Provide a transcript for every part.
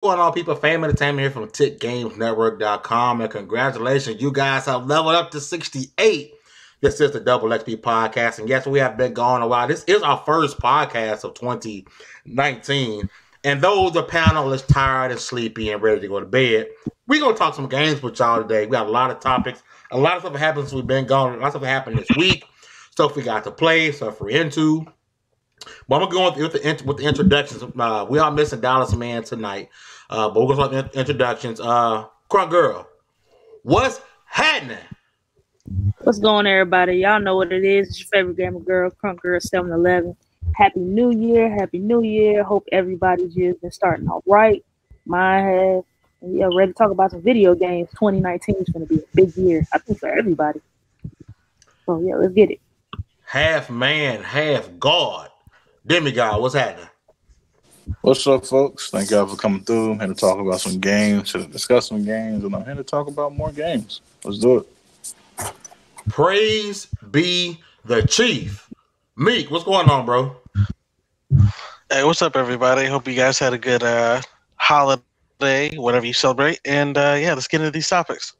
What's going on, people? Fame Entertainment here from TiC Network.com, and congratulations, you guys have leveled up to 68. This is the Double XP podcast, and yes, we have been gone a while. This is our first podcast of 2019, and though the panel is tired and sleepy and ready to go to bed, we're going to talk some games with y'all today. We got a lot of topics. A lot of stuff happened since we've been gone. A lot of stuff happened this week. Stuff we got to play, stuff we're into. But I'm going to go with the introductions. We are missing Dallas Man tonight. But we're going to start the introductions. Crunk Girl, what's happening? What's going on, everybody? Y'all know what it is. It's your favorite gamer girl, Crunk Girl 711. Happy New Year. Happy New Year. Hope everybody's year's been starting all right. Mine has. And yeah, ready to talk about some video games. 2019 is going to be a big year, I think, for everybody. So, yeah, let's get it. Half man, half God. Demi God, what's happening? What's up, folks? Thank y'all for coming through. I'm here to talk about some games, to discuss some games, and I'm here to talk about more games. Let's do it. Praise be the Chief. Meek, what's going on, bro? Hey, what's up, everybody? Hope you guys had a good holiday, whatever you celebrate. And yeah, let's get into these topics.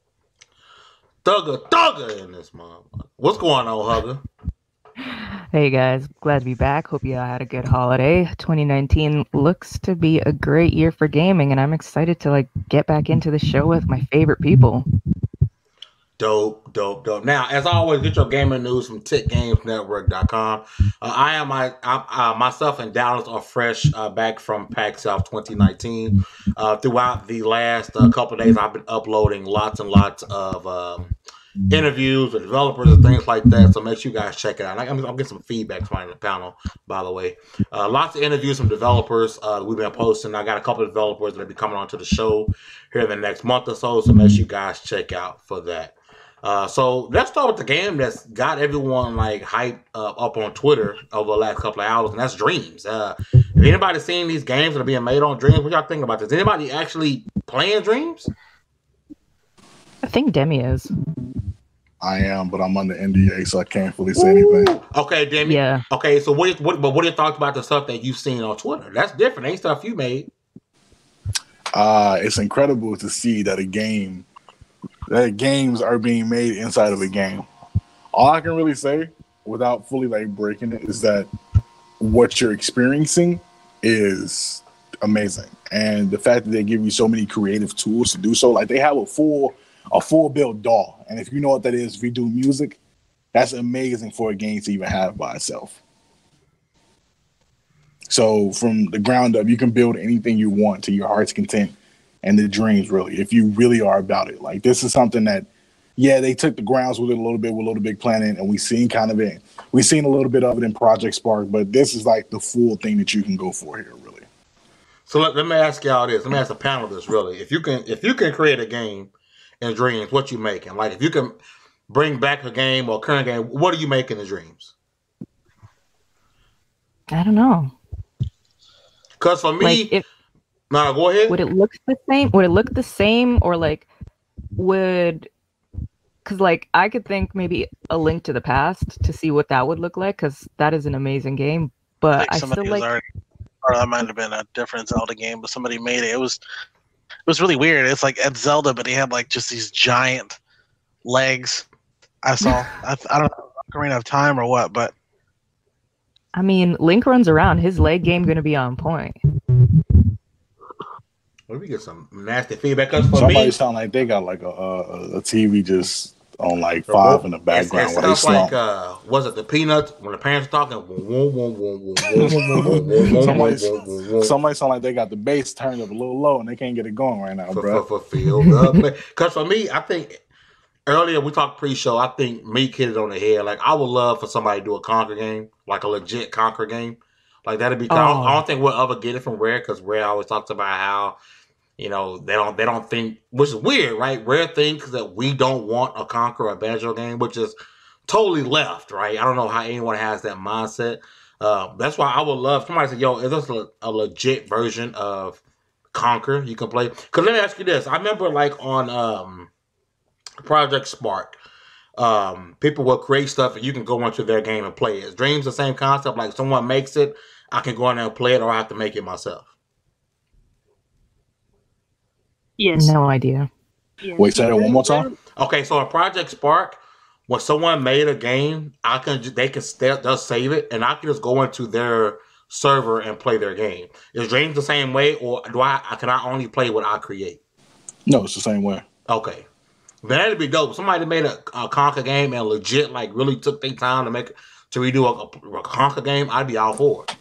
Thugger in this month. What's going on, Hugger? Hey guys, glad to be back. Hope you all had a good holiday. 2019 looks to be a great year for gaming, and I'm excited to get back into the show with my favorite people. Dope. Now, as always, get your gaming news from TiCNetwork.com. Myself and Dallas are fresh back from PAX South 2019. Throughout the last couple of days, I've been uploading lots and lots of interviews with developers and things like that, so make sure you guys check it out. I'm getting some feedback from the panel, by the way. Lots of interviews from developers we've been posting. I got a couple of developers that will be coming onto the show here in the next month or so make sure you guys check out for that. So let's start with the game that's got everyone hyped up on Twitter over the last couple of hours, and that's Dreams. Have anybody seen these games that are being made on Dreams? What y'all think about this? Anybody actually playing Dreams? I think Demi is. I am, but I'm under NDA, so I can't fully say anything. Okay, Demi. Yeah. Okay, so what are your thoughts about the stuff that you've seen on Twitter? That's different. Ain't stuff you made. It's incredible to see that games are being made inside of a game. All I can really say, without fully breaking it, is that what you're experiencing is amazing, and the fact that they give you so many creative tools to do so. They have a full built DAW, and if you know what that is, if you do music, that's amazing for a game to even have by itself. So from the ground up, you can build anything you want to your heart's content and the dreams, really, if you really are about it. This is something that, yeah, they took the grounds with it a little bit with Little Big Planet, and we've seen a little bit of it in Project Spark, but this is the full thing that you can go for here, really. So let me ask y'all this. Let me ask the panel this, really. If you can create a game in Dreams, what you making? If you can bring back a game or a current game, what are you making in Dreams? I don't know. Because for me, no, go ahead. Would it look the same? Would it look the same, or because I could think maybe A Link to the Past to see what that would look like, because that is an amazing game. But I still or that might have been a different Zelda game, but somebody made it. It was really weird. It's at Zelda, but he had just these giant legs. I saw. I don't know, Ocarina of Time or what, but I mean, Link runs around. His leg game going to be on point. Well, we get some nasty feedback. Because somebody sound like they got a TV just on 5 in the background. It sounds was it the Peanuts when the parents are talking? Somebody sound like they got the bass turned up a little low and they can't get it going right now, bro. Because for me, I think earlier we talked pre-show. I think Meek hit it on the head. I would love for somebody to do a Conquer game, a legit Conquer game. That'd be. I don't think we'll ever get it from Rare, because Rare always talks about how they don't think, which is weird, right? Rare thinks that we don't want a Conquer or a Banjo game, which is totally left, right? I don't know how anyone has that mindset. That's why I would love somebody to say, "Yo, is this a legit version of Conquer you can play?" Because let me ask you this: I remember on Project Spark, people will create stuff and you can go into their game and play it. Is Dreams the same concept? Someone makes it, I can go in there and play it, or I have to make it myself? Yes. No idea. Yes. Wait, say that one more time. Okay, so in Project Spark, when someone made a game, they'll save it, and I can just go into their server and play their game. Is Dreams the same way, or can I only play what I create? No, it's the same way. Okay, but that'd be dope. Somebody made a Conquer game and legit like really took their time to redo a Conquer game. I'd be all for it.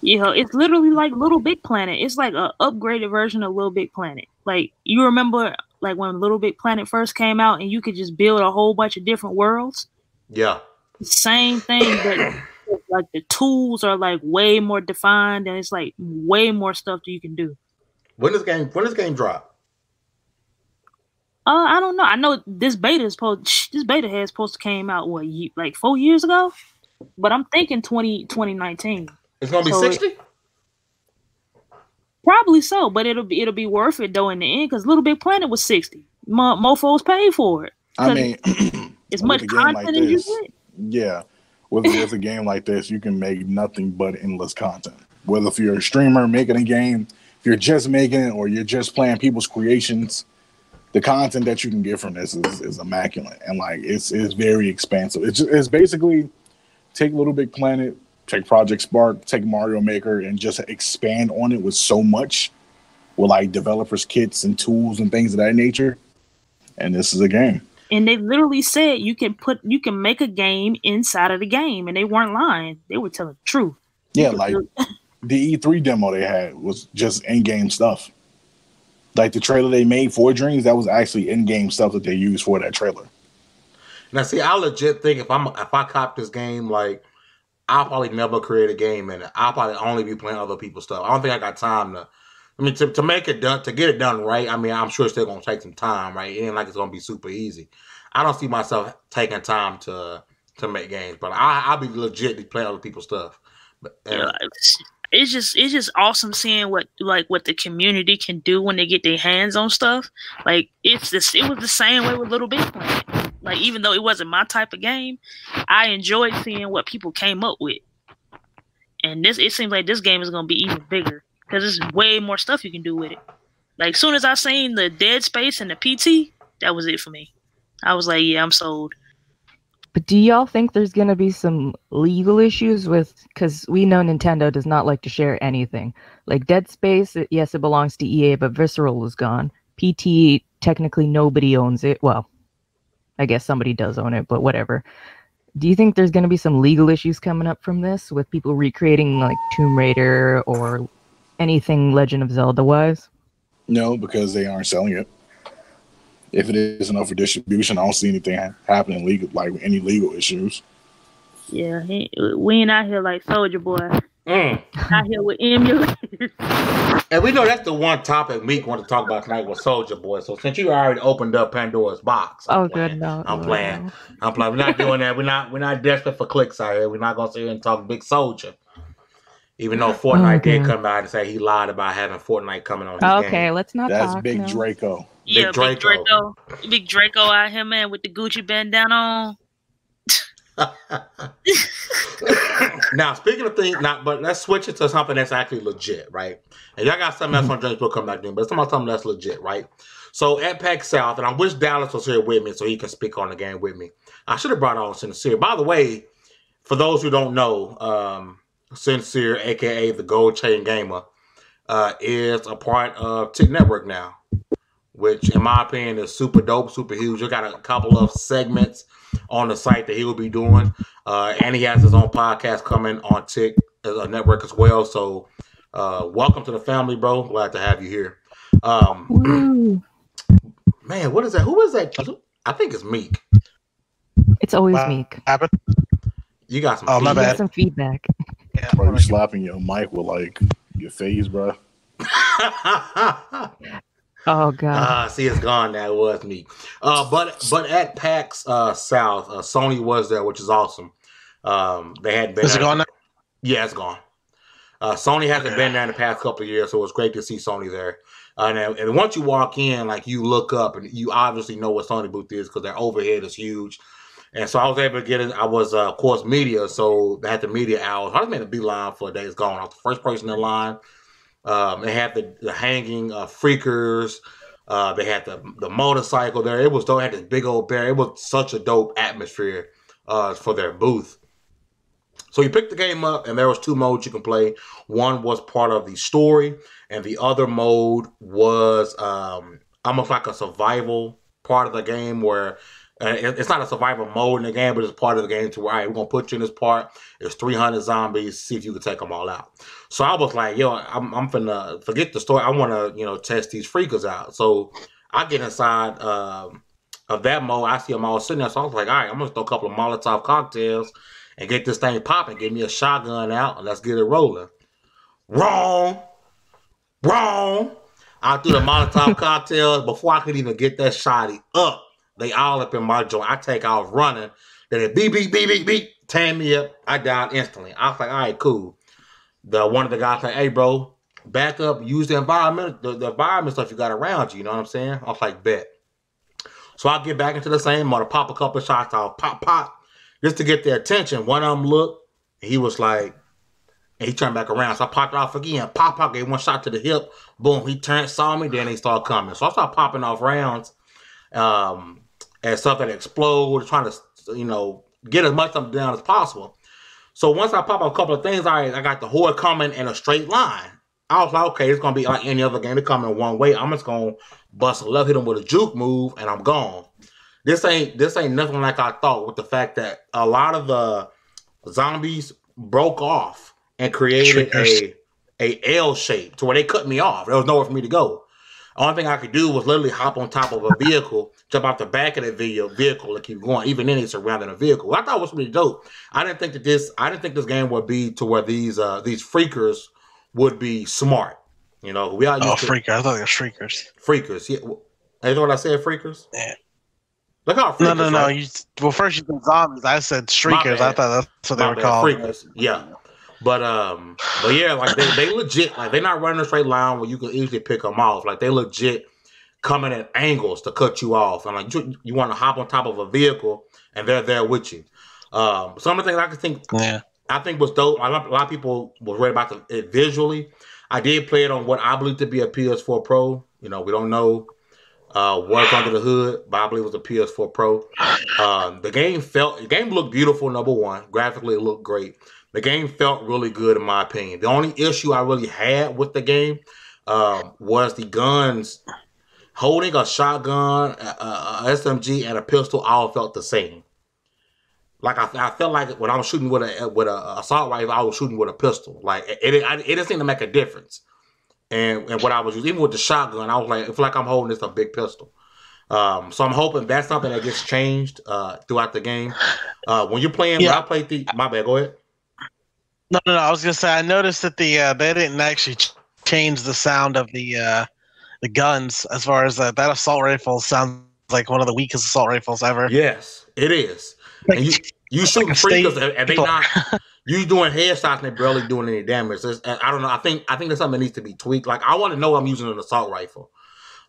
Yeah, it's literally like Little Big Planet. It's like an upgraded version of Little Big Planet. Like, you remember like when Little Big Planet first came out and you could just build a whole bunch of different worlds? Yeah. Same thing, but like the tools are like way more defined and it's like way more stuff that you can do. When does game drop? I don't know. I know this beta has supposed to came out like 4 years ago? But I'm thinking 2019. It's gonna be 60? Probably so, but it'll be worth it though in the end because Little Big Planet was 60. Mofos paid for it. I mean, as much content as you get. Yeah, with a game like this, you can make nothing but endless content. Whether if you're a streamer making a game, if you're just making it, or you're just playing people's creations, the content that you can get from this is immaculate, and like it's very expansive. It's basically take Little Big Planet, take Project Spark, take Mario Maker, and just expand on it with so much, with like developers kits and tools and things of that nature. And this is a game. And they literally said you can make a game inside of the game, and they weren't lying. They were telling the truth. Yeah, like the E3 demo they had was just in-game stuff. Like the trailer they made for Dreams, that was actually in-game stuff that they used for that trailer. Now, see, I legit think if I cop this game, like I'll probably never create a game in it. I'll probably only be playing other people's stuff. I don't think I got time to. I mean, to make it done, to get it done right. I mean, I'm sure it's still gonna take some time, right? It ain't like it's gonna be super easy. I don't see myself taking time to make games, but I'll be legit playing other people's stuff. But it's just awesome seeing what the community can do when they get their hands on stuff. Like it was the same way with Little Big Planet. Like even though it wasn't my type of game, I enjoyed seeing what people came up with. And it seems like this game is gonna be even bigger because there's way more stuff you can do with it. Like soon as I seen the Dead Space and the PT, that was it for me. I was like, yeah, I'm sold. But do y'all think there's going to be some legal issues because we know Nintendo does not like to share anything. Like Dead Space, yes, it belongs to EA, but Visceral is gone. PT, technically nobody owns it. Well, I guess somebody does own it, but whatever. Do you think there's going to be some legal issues coming up from this with people recreating like Tomb Raider or anything Legend of Zelda-wise? No, because they aren't selling it. If it is enough for distribution, I don't see anything happening legal, like any legal issues. Yeah, we ain't out here like Soulja Boy. Out here with emulators. And we know that's the one topic Meek wanted to talk about tonight was Soulja Boy. So since you already opened up Pandora's box, I'm playing. We're not doing that. We're not desperate for clicks out here. We're not gonna sit here and talk Big Soulja. Even though Fortnite did come out and say he lied about having Fortnite coming on his game. Okay, let's not talk. That's Big Draco. Yeah, Big Draco out here, man, with the Gucci bandana on. Now, speaking of things, but let's switch it to something that's actually legit, right? And y'all got something else on James will come back to, but it's something that's legit, right? So at PAX South, and I wish Dallas was here with me so he can speak on the game with me. I should have brought on Sincere. By the way, for those who don't know, Sincere, aka the Gold Chain Gamer, is a part of TiC Network now, which in my opinion is super dope, super huge. You got a couple of segments on the site that he will be doing, and he has his own podcast coming on TiC Network as well. So welcome to the family, bro. Glad to have you here. Man, what is that? Who is that? I think it's Meek. It's always Meek. You got some. Oh, my bad. Some feedback. Yeah, bro, you slapping your mic with like your face, bro. Oh god. See, it's gone now. It was me. But at PAX South, Sony was there, which is awesome. They had been. Is it gone now? Yeah, it's gone. Sony hasn't been there in the past couple of years, so it's great to see Sony there. And once you walk in, like you look up and you obviously know what Sony booth is because their overhead is huge. And so I was able to get it. I was, of course, media, so they had the media hours. I just made a beeline for a day. It's gone. I was the first person in line. They had the hanging freakers They had the motorcycle there. It was dope. They had this big old bear. It was such a dope atmosphere for their booth. So you pick the game up, and there was 2 modes you can play. One was part of the story, and the other mode was almost like a survival part of the game where it's not a survival mode in the game, but it's part of the game to where, all right, we're going to put you in this part. There's 300 zombies. See if you can take them all out. So I was like, yo, I'm finna forget the story. I want to, test these freakers out. So I get inside of that mode. I see them all sitting there. So I was like, all right, I'm going to throw a couple of Molotov cocktails and get this thing popping. Get me a shotgun out, and let's get it rolling. Wrong. I threw the Molotov cocktails before I could even get that shotty up. They all up in my joint. I take off running. Then it beep, beep, beep, beep, beep. Tan me up. I died instantly. I was like, all right, cool. One of the guys like, hey, bro, back up. Use the environment stuff you got around you. You know what I'm saying? I was like, bet. So I get back into the same mode. Pop a couple of shots. I'll pop. Just to get their attention. One of them looked. He was like, and he turned back around. So I popped off again. Pop, gave one shot to the hip. Boom, he turned, saw me. Then they started coming. So I started popping off rounds. And stuff that explode, trying to, get as much of them down as possible. So once I pop up a couple of things, I got the horde coming in a straight line. I was like, okay, it's going to be like any other game. They're coming one way. I'm just going to bust a left, hit them with a juke move, and I'm gone. This ain't nothing like I thought, with the fact that a lot of the zombies broke off and created a L shape to where they cut me off. There was nowhere for me to go. The only thing I could do was literally hop on top of a vehicle, jump out the back of the vehicle and keep going. Even then, it's surrounding a vehicle. I thought it was really dope. I didn't think this game would be to where these freakers would be smart. We all used to freaker. I thought they were shriekers. Freakers. Yeah. You know what I said? Freakers. Yeah. Look how freakers. No. Right? First you said zombies. I said shriekers. I thought that's what they were called. Freakers. Yeah. But yeah, like they legit, like they're not running a straight line where you can easily pick them off. Like they legit coming at angles to cut you off, and like you want to hop on top of a vehicle, and they're there with you. Some of the things I think was dope. A lot of people were read about it visually. I did play it on what I believe to be a Ps4 Pro. We don't know what's under the hood, but I believe it was a Ps4 Pro. The game looked beautiful. Number one, graphically it looked great. The game felt really good in my opinion. The only issue I really had with the game was the guns. Holding a shotgun, a SMG, and a pistol all felt the same. Like I felt like when I was shooting with a assault rifle, I was shooting with a pistol. Like it didn't seem to make a difference. And what I was using, even with the shotgun, I was like, I feel like I'm holding this a big pistol. So I'm hoping that's something that gets changed throughout the game. When you're playing, when I played my bad, go ahead. No. I was gonna say I noticed that they didn't actually change the sound of the guns as far as that assault rifle sounds like one of the weakest assault rifles ever. Yes, it is. Like, and you shooting freakers and they not you doing headshots and they barely doing any damage. I don't know. I think that's something that needs to be tweaked. Like I want to know I'm using an assault rifle.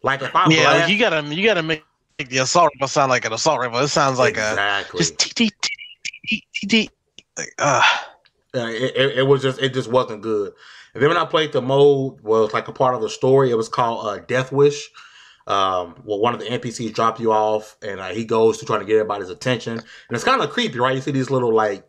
Like if I'm like you gotta make the assault rifle sound like an assault rifle. It sounds like just t. It just wasn't good. And then when I played the mode was like a part of the story. It was called Death Wish. Well, one of the NPCs drop you off, and he goes to try to get everybody's attention. And it's kind of creepy, right? You see these little like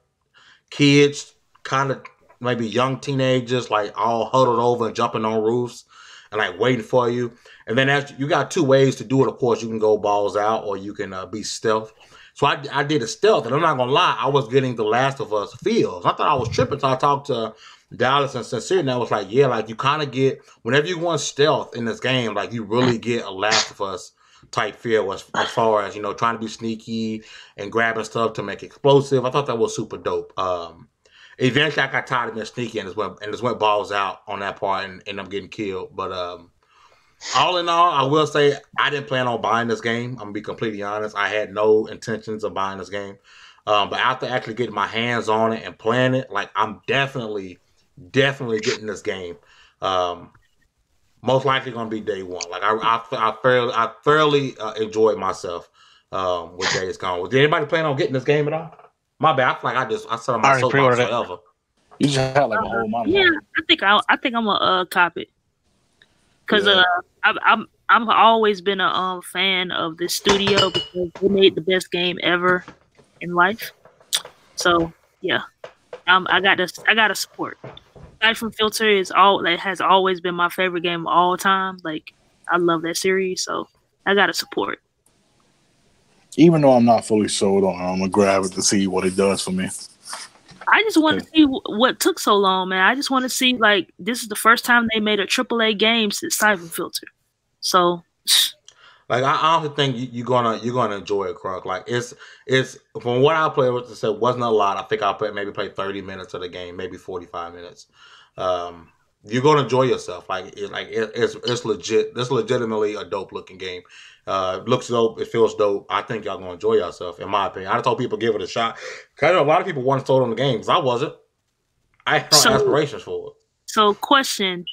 kids, kind of maybe young teenagers, like all huddled over and jumping on roofs and like waiting for you. And then you got 2 ways to do it. Of course, you can go balls out, or you can be stealth. So I did a stealth, and I'm not gonna lie, I was getting the Last of Us feels. I thought I was tripping, so I talked to Dallas and Sincere, and I was like, yeah, like you kind of get, whenever you go on stealth in this game, like you really get a Last of Us type feel as far as, trying to be sneaky and grabbing stuff to make explosive. I thought that was super dope. Eventually I got tired of being sneaky and just went balls out on that part and ended up getting killed. But all in all, I will say I didn't plan on buying this game. I'm going to be completely honest. I had no intentions of buying this game. But after actually getting my hands on it and playing it, like I'm definitely getting this game. Most likely going to be day one. Like I thoroughly enjoyed myself with Days Gone. Did anybody plan on getting this game at all? My bad. I feel like I set on my soapbox forever. You just had like a whole monologue. Yeah, I think I'm gonna cop it because I've always been a fan of this studio because they made the best game ever in life. So yeah, I got to support. Siphon Filter has always been my favorite game of all time. Like I love that series, so I got to support. Even though I'm not fully sold on it, I'm gonna grab it to see what it does for me. I just want to see what took so long, man. I just want to see, like, this is the first time they made a AAA game since Siphon Filter. So, like, I honestly think you're gonna enjoy it, Crunk. Like, it's from what I played, what I said wasn't a lot. I think I maybe played 30 minutes of the game, maybe 45 minutes. You're gonna enjoy yourself. Like, it's legit. This is legitimately a dope looking game. Looks dope. It feels dope. I think y'all gonna enjoy yourself. In my opinion, I told people give it a shot. Cause a lot of people weren't sold on the games. I wasn't. I had no aspirations for it. So, question.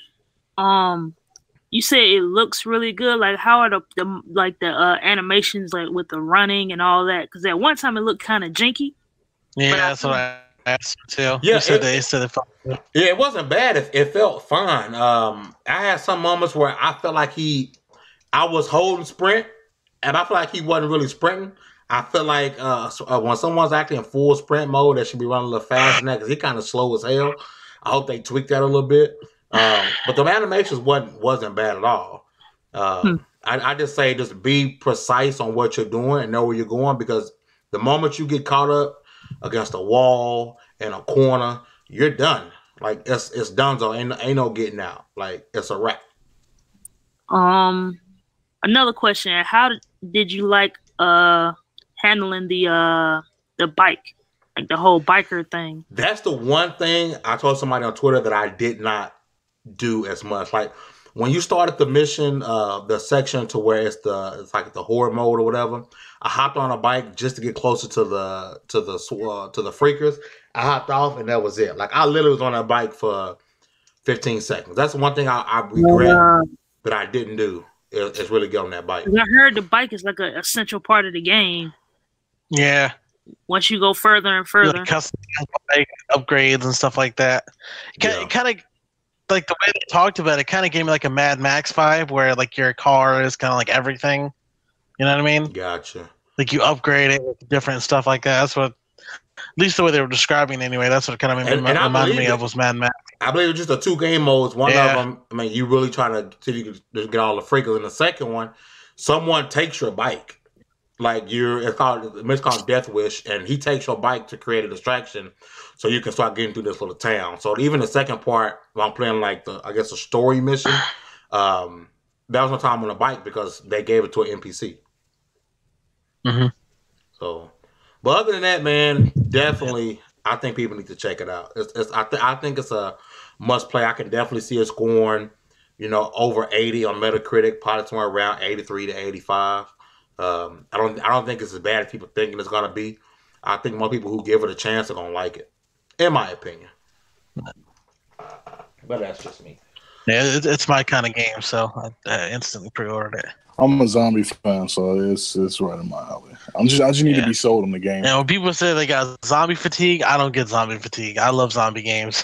You say it looks really good. Like, how are the animations, like with the running and all that? Because at one time it looked kind of janky. Yeah, that's what I asked too. Yeah, it wasn't bad. It felt fine. I had some moments where I felt like I was holding sprint, and I feel like he wasn't really sprinting. I feel like when someone's actually in full sprint mode, they should be running a little faster than that because he kind of slow as hell. I hope they tweaked that a little bit. But the animations wasn't bad at all. I just say just be precise on what you're doing and know where you're going, because the moment you get caught up against a wall in a corner, you're done. Like it's done, so ain't no getting out. Like it's a wrap. Another question: how did you like handling the bike, like the whole biker thing? That's the one thing I told somebody on Twitter that I did not do as much. Like when you started the mission, the section to where it's like the horde mode or whatever, I hopped on a bike just to get closer to the freakers. I hopped off and that was it. Like I literally was on that bike for 15 seconds. That's one thing I regret that I didn't do. Is really get on that bike. I heard the bike is like an essential part of the game. Yeah. Once you go further and further, like custom bike upgrades and stuff like that. It kind of like the way they talked about it. Kind of gave me like a Mad Max vibe, where like your car is kind of like everything. You know what I mean? Gotcha. Like you upgrade it with different stuff like that. That's what, at least the way they were describing it anyway. That's what kind of reminded me of was Mad Max. I believe it's just the 2 game modes. One of them, I mean, you really trying to see if you can get all the freakers. And the second one, someone takes your bike. Like it's called Death Wish, and he takes your bike to create a distraction, so you can start getting through this little town. So even the second part, when I'm playing like a story mission, that was no time on a bike because they gave it to an NPC. Mm-hmm. So, but other than that, man, definitely, I think people need to check it out. I think it's a must play. I can definitely see it scoring, over 80 on Metacritic, probably somewhere around 83 to 85. I don't think it's as bad as people thinking it's gonna be. I think more people who give it a chance are gonna like it, in my opinion. But that's just me. Yeah, it's my kind of game, so I instantly pre-ordered it. I'm a zombie fan, so it's right in my alley. I just need to be sold on the game. And when people say they got zombie fatigue, I don't get zombie fatigue. I love zombie games.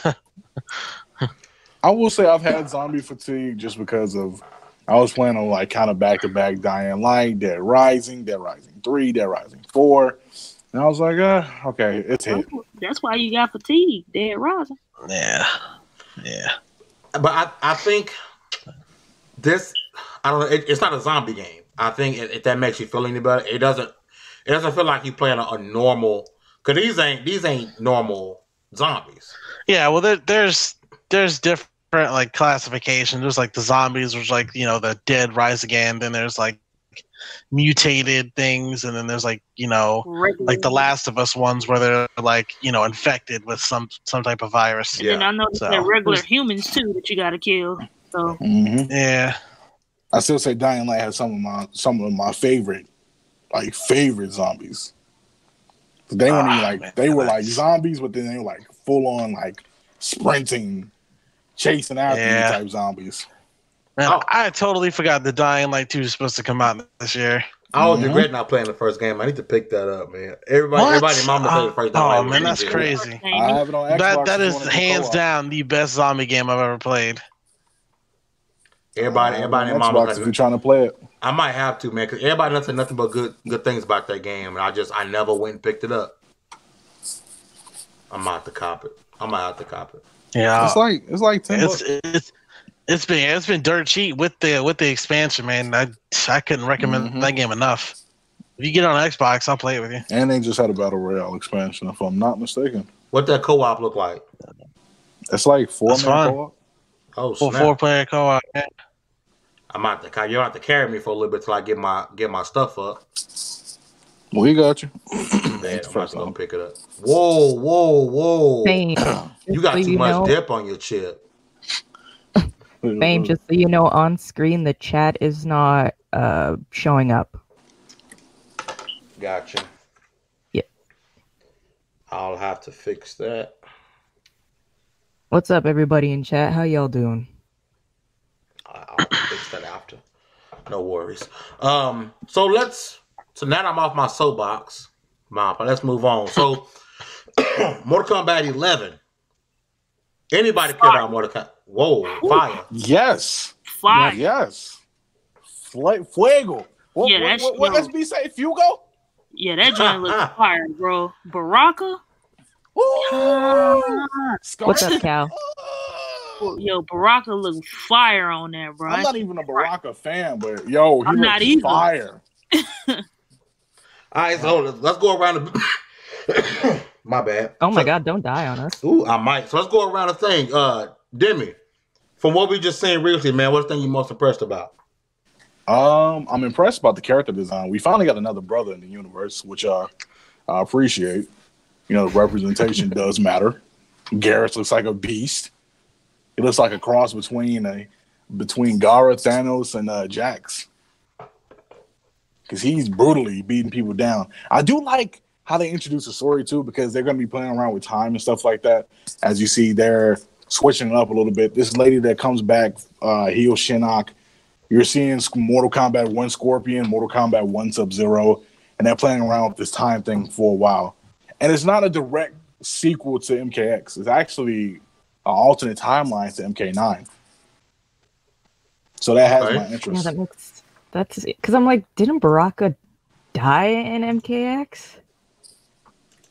I will say I've had zombie fatigue just because of I was playing on like kind of back-to-back Dying Light, Dead Rising 3, Dead Rising 4. And I was like, okay, it's hit. That's why you got fatigue, Dead Rising. Yeah. But I think this, I don't know, it's not a zombie game. I think if that makes you feel any better, it doesn't feel like you playing a normal, because these ain't normal zombies. Yeah, well, there's different like classifications. There's like the zombies, which like the dead rise again. Then there's like mutated things, and then there's like like the Last of Us ones where they're like infected with some type of virus. And then I know that regular humans too that you gotta kill. So yeah, I still say Dying Light has some of my favorite zombies. They weren't even like they were like zombies, but then they were like full on like sprinting, chasing after you type zombies. Man, I totally forgot the Dying Light 2 is supposed to come out this year. I was regret not playing the first game. I need to pick that up, man. Everybody, mama played the first game. Oh man, that's crazy. I have it on Xbox. That is hands down the best zombie game I've ever played. Everybody in Xbox mama. if you're trying to play it. I might have to, man, because everybody doesn't say nothing but good things about that game, and I never went and picked it up. I might have to cop it. Yeah, it's like $10. It's been dirt cheap with the expansion, man. I couldn't recommend that game enough. If you get it on Xbox, I'll play it with you. And they just had a Battle Royale expansion, if I'm not mistaken. What that co-op look like? It's like 4-man co-op. Oh, snap. 4-player co-op. Yeah. You'll have to carry me for a little bit till I get my stuff up. We got you. Man, I'm about to go pick it up. Whoa. Fame. You got too much dip on your chip. Fame, just so you know, on screen the chat is not showing up. Gotcha. Yep. I'll have to fix that. What's up, everybody in chat? How y'all doing? I'll fix that after. No worries. So now I'm off my soapbox. Let's move on. So, Mortal Kombat 11. Anybody care about Mortal Kombat? Whoa, fire. Yes. Fire. Yes. Fuego. What SB say? Fugo? Yeah, that joint looks fire, bro. Baraka? What's up, Cal? Yo, Baraka looks fire on there, bro. I'm not even a Baraka fan, but yo, he looks fire. All right, so let's go around the... My bad. Oh my God, don't die on us. Ooh, I might. So let's go around the thing. Demi, from what we just seen recently, man, what's the thing you most impressed about? I'm impressed about the character design. We finally got another brother in the universe, which I appreciate. You know, the representation does matter. Garrus looks like a beast. He looks like a cross between Gara, Thanos, and Jax. Because he's brutally beating people down. I do like how they introduce the story too, because they're going to be playing around with time and stuff like that. As you see, they're switching it up a little bit. This lady that comes back, Heel Shinnok, you're seeing Mortal Kombat 1 Scorpion, Mortal Kombat 1 Sub-Zero, and they're playing around with this time thing for a while. And it's not a direct sequel to MKX. It's actually an alternate timeline to MK9. So that has my interest. Yeah, that's because I'm like, didn't Baraka die in MKX?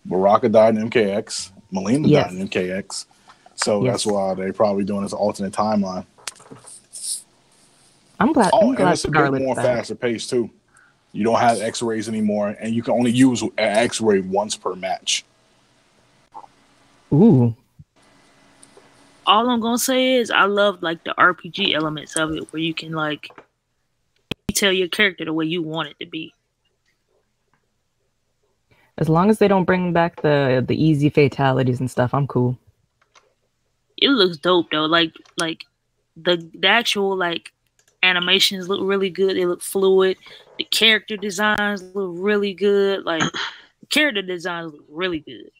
Baraka died in MKX. Melina died in MKX. So that's why they're probably doing this alternate timeline. I'm glad. And it's a bit more faster pace too. You don't have X-rays anymore, and you can only use an X-ray once per match. Ooh. All I'm gonna say is I love like the RPG elements of it, where you can like tell your character the way you want it to be. As long as they don't bring back the easy fatalities and stuff, I'm cool. It looks dope though. Like the actual like animations look really good. They look fluid. The character designs look really good. Like the character designs look really good.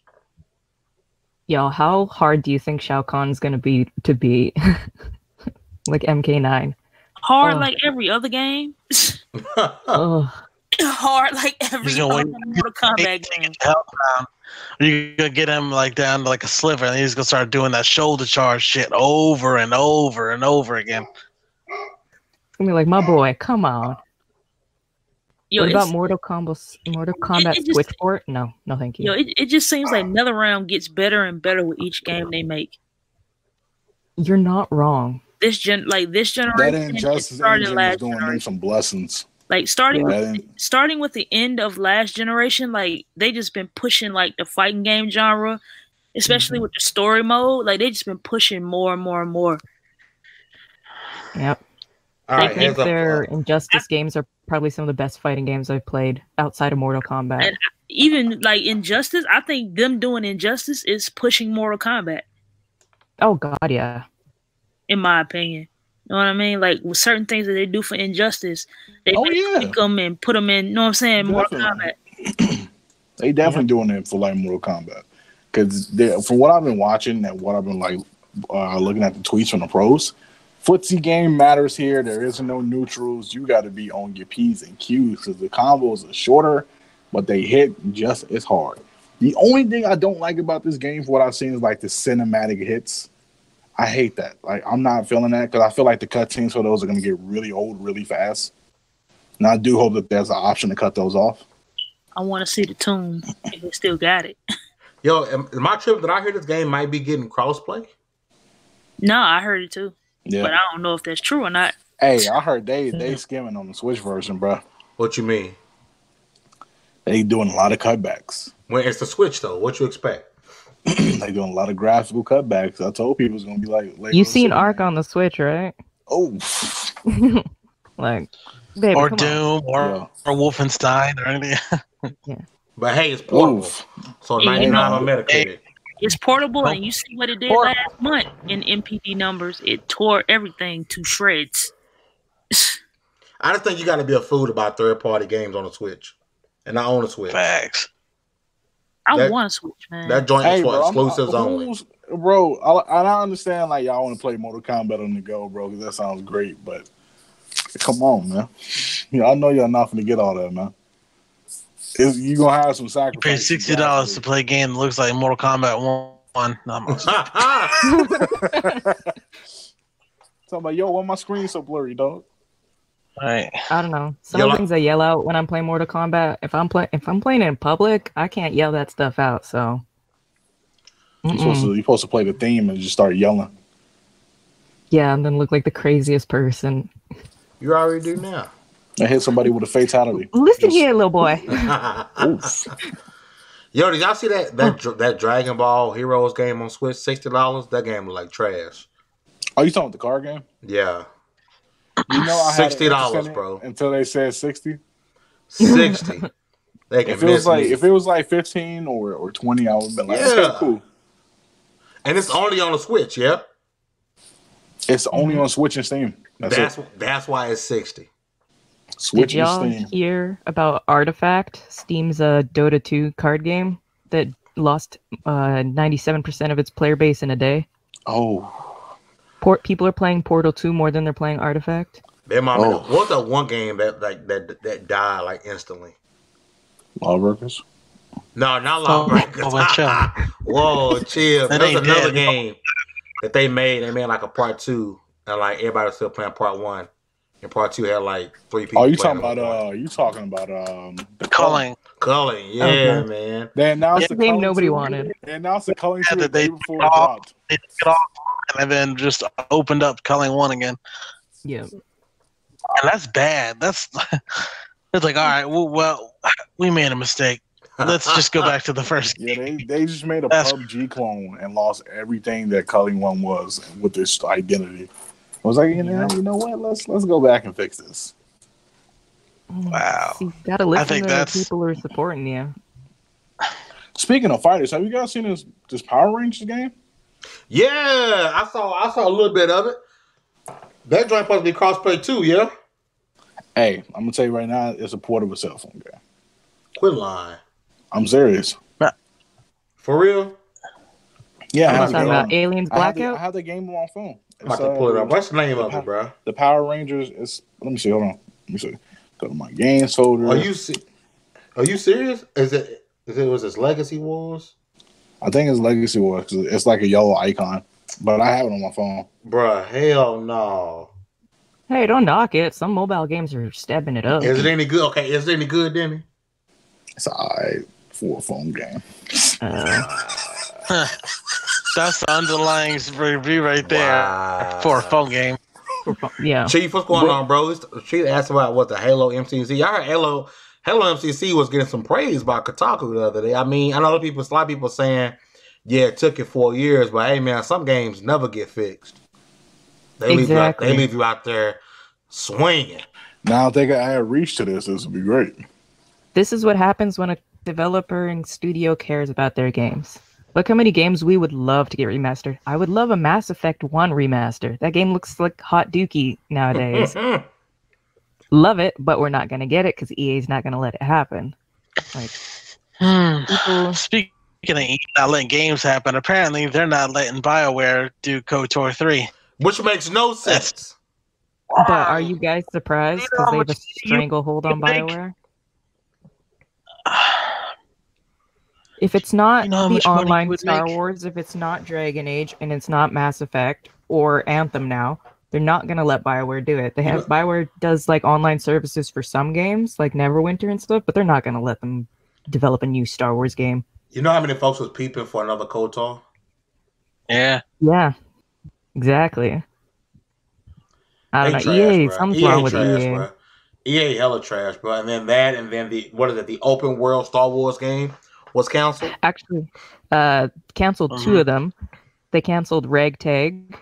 Yo, how hard do you think Shao Kahn's gonna be to beat? Like MK9. Hard like every other game. Hard like every other Mortal Kombat game. You gonna get him like down to like a sliver, and he's gonna start doing that shoulder charge shit over and over and over again. It's gonna be like, my boy, come on. Yo, what about Mortal Kombat Switchport? No, thank you. Yo, it just seems like NetherRealm gets better and better with each game they make. You're not wrong. This generation, that Injustice engine is doing them some blessings. Like starting with the end of last generation, like they just been pushing like the fighting game genre, especially with the story mode. Like they just been pushing more and more and more. Yep. I think their Injustice games are probably some of the best fighting games I've played outside of Mortal Kombat. And even like Injustice, I think them doing Injustice is pushing Mortal Kombat. Oh God, yeah. In my opinion. You know what I mean? Like with certain things that they do for Injustice, they pick them and put them in, you know what I'm saying, Mortal Kombat. They definitely doing it for like Mortal Kombat. Because from what I've been watching and what I've been like looking at the tweets from the pros, footsie game matters here. There isn't no neutrals. You got to be on your P's and Q's because the combos are shorter, but they hit just as hard. The only thing I don't like about this game, for what I've seen, is like the cinematic hits. I hate that. Like, I'm not feeling that because I feel like the cutscenes for those are going to get really old really fast. And I do hope that there's an option to cut those off. I want to see the tomb if they still got it. Yo, am I tripping that I hear this game might be getting crossplay? No, I heard it too. Yeah. But I don't know if that's true or not. Hey, I heard they skimming on the Switch version, bro. What you mean? They doing a lot of cutbacks. When it's the Switch though, what you expect? They doing a lot of graphical cutbacks. I told people it's gonna be like you seen Ark on the Switch, right? Oh, like, baby, or Doom or Wolfenstein or anything. Yeah. But hey, it's portable, so 99 on Metacritic. It's portable, and you see what it did last month in MPD numbers. It tore everything to shreds. I just think you got to be a fool about third-party games on the Switch, and I own a Switch. Facts. I want a Switch, man. That joint is for exclusives only. Bro, I don't understand like y'all want to play Mortal Kombat on the go, bro, because that sounds great, but come on, man. I know y'all not gonna get all that, man. You gonna have some sacrifice. You pay $60 to play a game that looks like Mortal Kombat 1. Not much. Talking about, yo, why my screen so blurry, dog? Right. I don't know. Some things I yell out when I'm playing Mortal Kombat. If I'm playing in public, I can't yell that stuff out. So you're supposed to play the theme and just start yelling. Yeah, and then look like the craziest person. You already do now. I hit somebody with a fatality. Listen here, little boy. Yo, did y'all see that Dragon Ball Heroes game on Switch? $60. That game was like trash. Oh, you talking about the card game? Yeah. You know, I had $60, bro. Until they said 60. 60. They can if it was like 15 or 20, I would have been like, okay, cool. And it's only on the Switch, yeah. It's only on Switch and Steam. That's why it's 60. Switch Did y'all and Steam. hear about Artifact, Steam's Dota 2 card game that lost 97% of its player base in a day? Oh. People are playing Portal 2 more than they're playing Artifact. What's that one game that died like instantly? Lawbreakers? No, not Lawbreakers. Whoa, chill. There's another game that they made. They made like a part 2, and like everybody was still playing part 1. And part 2 had like 3 people. Oh, you talking about the Culling. Culling, yeah, man. They announced the game nobody wanted. They announced the Culling 2 the day before it dropped. They took it off and then just opened up Culling 1 again. Yeah. And that's bad. It's like, all right, well, we made a mistake. Let's just go back to the first game. Yeah, they just made a PUBG clone and lost everything that Culling 1 was with this identity. I was like, you know what? Let's go back and fix this. Wow. You gotta listen to the people who are supporting you. Speaking of fighters, have you guys seen this Power Rangers game? Yeah, I saw a little bit of it. That joint supposed to be crossplay too, yeah? Hey, I'm gonna tell you right now, it's a port of a cell phone game. Quit lying. I'm serious. For real? Yeah, I'm talking about Aliens Blackout. I have the game on my phone. I'm about to pull it up. What's the name of it, bro? The Power Rangers is. Let me see. Hold on. Let me see. Go to my games folder. Are you serious? Was this Legacy Wars? I think it's Legacy Wars because it's like a yellow icon, but I have it on my phone. Bruh, hell no. Hey, don't knock it. Some mobile games are stepping it up. Is it any good? Okay, is it any good, Demi? It's alright for a phone game. That's the underlying review right there for a phone game. Yeah. Chief, what's going on, bro? Chief asked about what the Halo MCC. I heard Halo MCC was getting some praise by Kotaku the other day. I mean, I know a lot of people saying, yeah, it took it 4 years, but hey, man, some games never get fixed. They leave you out there swinging. Now, if they could add reach to this would be great. This is what happens when a developer and studio cares about their games. Look how many games we would love to get remastered. I would love a Mass Effect 1 remaster. That game looks like hot dookie nowadays. Love it, but we're not going to get it because EA's not going to let it happen. Like, Speaking of EA not letting games happen, apparently they're not letting BioWare do KOTOR 3. Which makes no sense. But are you guys surprised because they have a stranglehold on BioWare? If it's not You know how the much money you online would Star make? Wars, if it's not Dragon Age, and it's not Mass Effect or Anthem now, they're not gonna let BioWare do it. They have BioWare does like online services for some games, like Neverwinter and stuff, but they're not gonna let them develop a new Star Wars game. You know how many folks was peeping for another KOTOR? Yeah. Yeah, exactly. I don't know. Trash, EA, bro. something's EA wrong with trash, EA. bro. EA hella trash, bro. And then that, and then the open world Star Wars game was canceled. Actually, canceled two of them. They canceled Ragtag,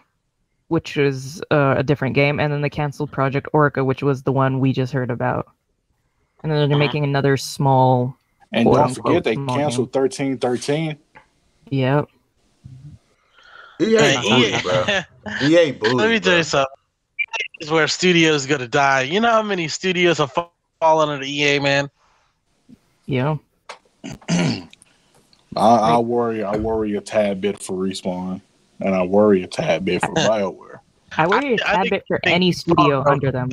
which was a different game, and then they canceled Project Orca, which was the one we just heard about. And then they're making another small. And don't forget, they canceled 1313. Yep. EA booty, bro. EA booty. Let me tell you something. This is where studios gonna die. You know how many studios have fallen under EA, man? Yeah. I worry a tad bit for Respawn, and I worry a tad bit for BioWare. I worry a tad bit for any studio under them.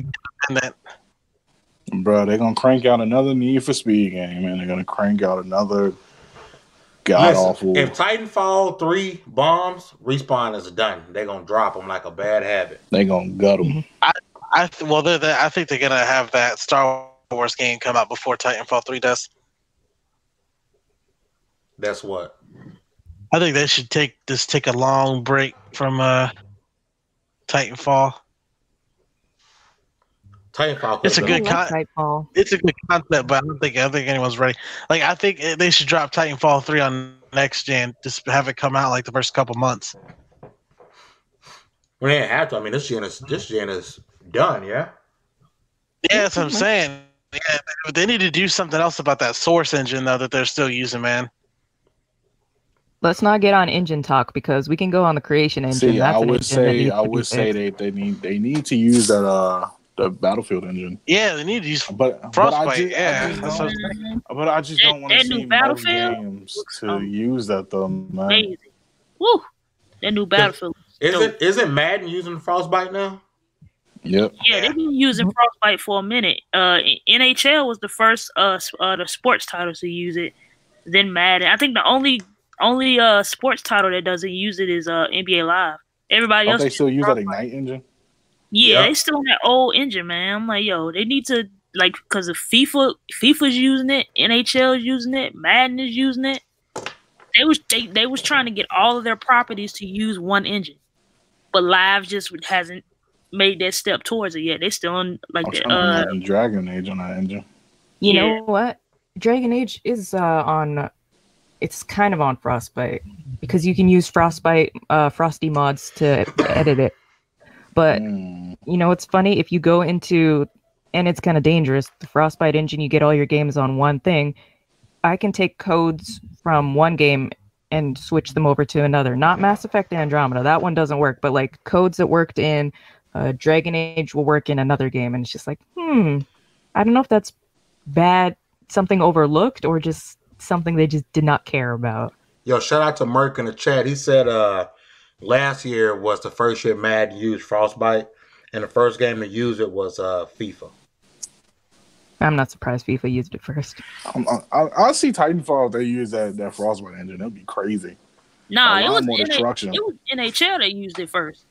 Bro, they're gonna crank out another Need for Speed game, and they're gonna crank out another god awful. If Titanfall 3 bombs, Respawn is done. They're gonna drop them like a bad habit. They're gonna gut them. I think they're gonna have that Star Wars game come out before Titanfall 3 does. That's what. I think they should take a long break from Titanfall. Titanfall. It's a good It's a good concept, but I don't think anyone's ready. Like, I think they should drop Titanfall 3 on next gen. Just have it come out like the first couple months. We didn't have to. I mean, this gen is done. Yeah. Yeah, that's what I'm saying. Yeah, but they need to do something else about that Source engine though that they're still using, man. Let's not get on engine talk because we can go on the Creation engine. See, I would say they need to use that the Battlefield engine. Yeah, they need to use Frostbite. But I just don't want to see more games to use that though, man. Amazing. Woo! That new Battlefield. Isn't Madden using Frostbite now? Yep. Yeah, they've been using Frostbite for a minute. NHL was the first the sports title to use it. Then Madden. I think the only sports title that doesn't use it is NBA Live. Everybody else. They still use that Ignite engine? Yeah, they still on that old engine, man. I'm like, yo, they need to because of FIFA's using it, NHL is using it, Madden is using it. They was trying to get all of their properties to use one engine, but Live just hasn't made that step towards it yet. They still on like the Dragon Age on that engine. You know what? Dragon Age is on. It's kind of on Frostbite because you can use Frostbite Frosty mods to edit it. But you know, it's funny if you go into, and it's kind of dangerous. The Frostbite engine, you get all your games on one thing. I can take codes from one game and switch them over to another. Not Mass Effect Andromeda. That one doesn't work. But like codes that worked in Dragon Age will work in another game. And it's just like, I don't know if that's bad, something overlooked, or just something they just did not care about. Yo, shout out to Merc in the chat. He said last year was the first year Madden used Frostbite, and the first game to use it was FIFA. I'm not surprised FIFA used it first. I'll see Titanfall if they use that Frostbite engine. That'd be crazy. Nah, it was NHL that used it first.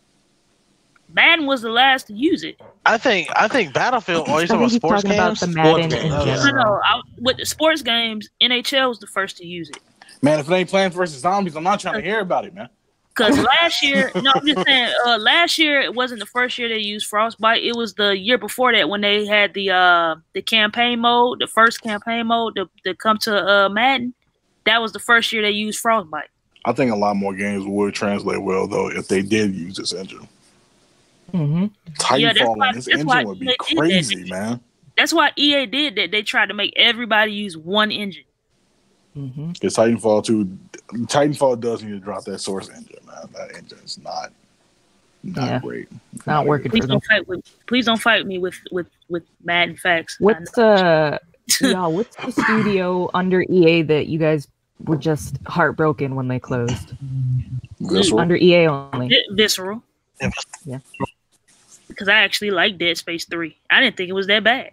Madden was the last to use it. I think Battlefield. Oh, you're talking about sports games? The Madden in general. With the sports games, NHL was the first to use it. Man, if it ain't Plants vs. Zombies, I'm not trying to hear about it, man. Because last year, I'm just saying, last year it wasn't the first year they used Frostbite. It was the year before that when they had the campaign mode, the first campaign mode to come to Madden. That was the first year they used Frostbite. I think a lot more games would translate well though if they did use this engine. Titanfall on this engine would be crazy, man. That's why EA did that. They tried to make everybody use one engine. Because Titanfall does need to drop that Source engine, man. That engine is not great. Not working. Please don't fight me with Madden facts. What's the studio under EA that you guys were just heartbroken when they closed? Visceral. Under EA only. Visceral. Yeah. Because I actually liked Dead Space 3. I didn't think it was that bad.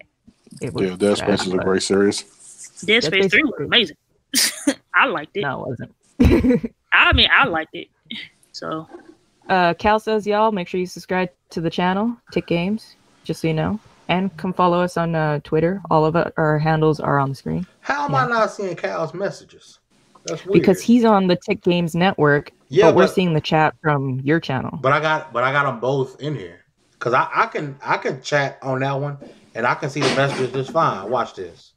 Dead Space is a great series. Dead Space 3 was amazing. I liked it. No, it wasn't. I mean, I liked it. So, Cal says, y'all, make sure you subscribe to the channel, TiC Games, just so you know. And come follow us on Twitter. All of our handles are on the screen. How am I not seeing Cal's messages? That's weird. Because he's on the TiC Games network, but we're seeing the chat from your channel. But I got them both in here. Because I can chat on that one, and I can see the messages just fine. Watch this.